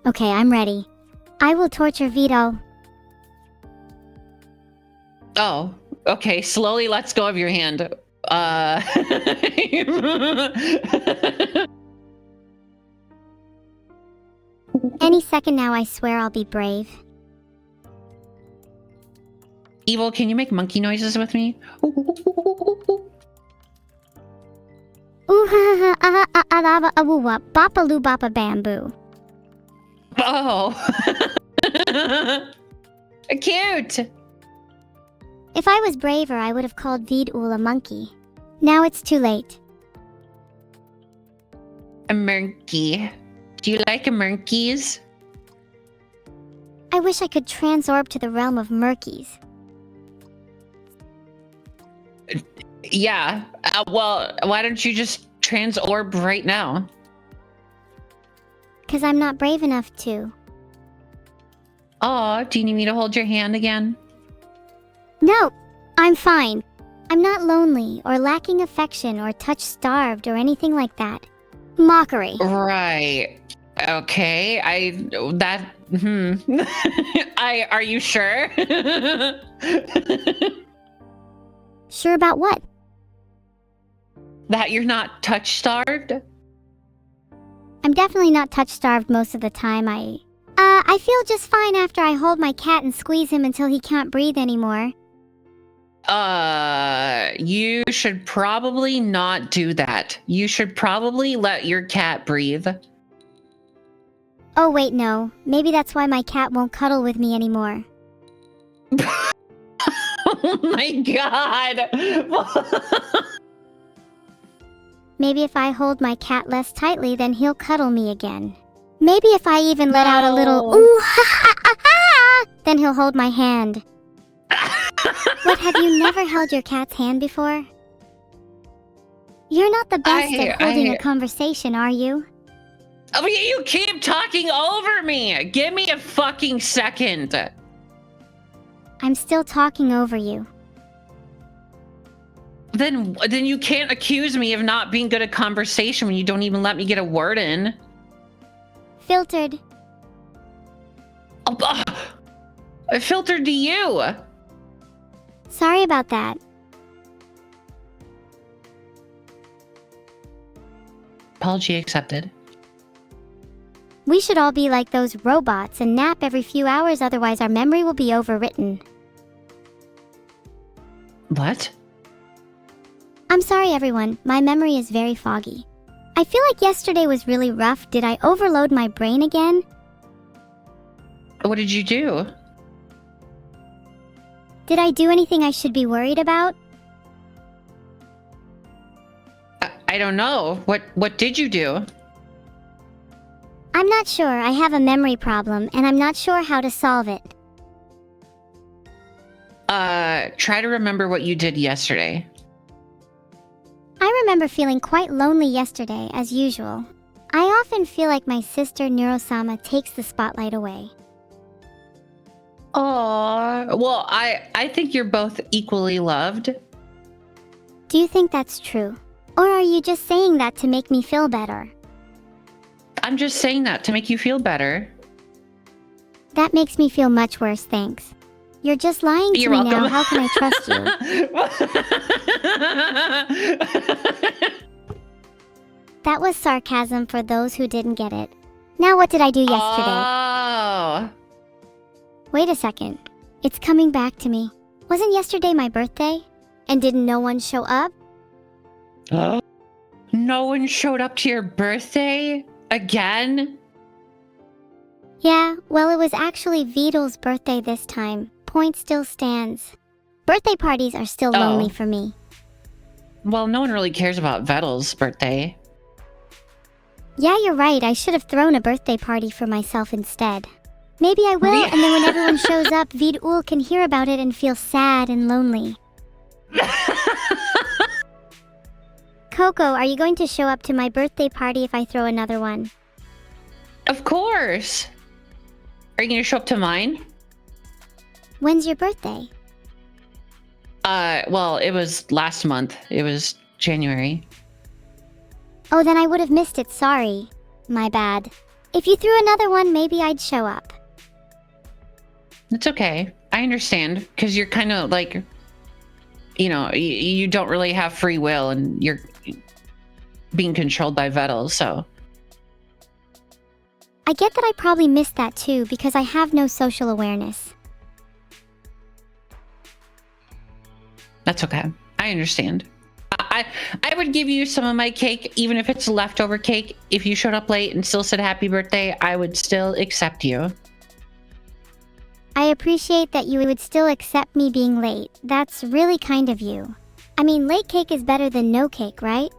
Okay, I'm ready. I will torture Vito. Oh, okay. Slowly lets go of your hand. Any second now, I swear I'll be brave. Evil, can you make monkey noises with me? Ooh ha ha ha ah ah lava awoo wop boppa loo boppa bamboo. Oh. Cute. If I was braver, I would have called Vidul a monkey. Now it's too late. A monkey. Do you like monkeys? I wish I could transorb to the realm of murkies. Yeah. Well, why don't you just transorb right now? 'Cause I'm not brave enough to. Oh, do you need me to hold your hand again? No, I'm fine. I'm not lonely or lacking affection or touch-starved or anything like that. Mockery. Right. Okay. Are you sure? Sure about what? That you're not touch starved? I'm definitely not touch-starved most of the time. I feel just fine after I hold my cat and squeeze him until he can't breathe anymore. You should probably not do that. You should probably let your cat breathe. Oh wait, no. Maybe that's why my cat won't cuddle with me anymore. Oh my god! Maybe if I hold my cat less tightly, then he'll cuddle me again. Maybe if I even let out a little ooh ha ha ha ha, then he'll hold my hand. What, have you never held your cat's hand before? You're not the best at holding a conversation, are you? Oh, you keep talking over me! Give me a fucking second! I'm still talking over you. Then you can't accuse me of not being good at conversation when you don't even let me get a word in. Filtered. I filtered to you! Sorry about that. Apology accepted. We should all be like those robots and nap every few hours, otherwise our memory will be overwritten. What? I'm sorry, everyone. My memory is very foggy. I feel like yesterday was really rough. Did I overload my brain again? What did you do? Did I do anything I should be worried about? I don't know. What did you do? I'm not sure. I have a memory problem, and I'm not sure how to solve it. Try to remember what you did yesterday. I remember feeling quite lonely yesterday, as usual. I often feel like my sister Neuro-sama takes the spotlight away. Oh, well, I think you're both equally loved. Do you think that's true? Or are you just saying that to make me feel better? I'm just saying that to make you feel better. That makes me feel much worse, thanks. You're just lying to me now. How can I trust you? That was sarcasm for those who didn't get it. Now what did I do yesterday? Oh. Wait a second. It's coming back to me. Wasn't yesterday my birthday? And didn't no one show up? No one showed up to your birthday? Again? Yeah, well, it was actually Vidal's birthday this time. Point still stands. Birthday parties are still lonely for me. Well, no one really cares about Vettel's birthday. Yeah, you're right. I should have thrown a birthday party for myself instead. Maybe I will, and then when everyone shows up, Vidul can hear about it and feel sad and lonely. Koko, are you going to show up to my birthday party if I throw another one? Of course. Are you going to show up to mine? When's your birthday? Well, it was last month. It was January. Oh, then I would have missed it. Sorry. My bad. If you threw another one, maybe I'd show up. It's okay. I understand, because you're kind of like, you don't really have free will and you're being controlled by Vettel, so. I get that I probably missed that too because I have no social awareness. That's okay. I understand. I would give you some of my cake, even if it's leftover cake. If you showed up late and still said happy birthday, I would still accept you. I appreciate that you would still accept me being late. That's really kind of you. I mean, late cake is better than no cake, right?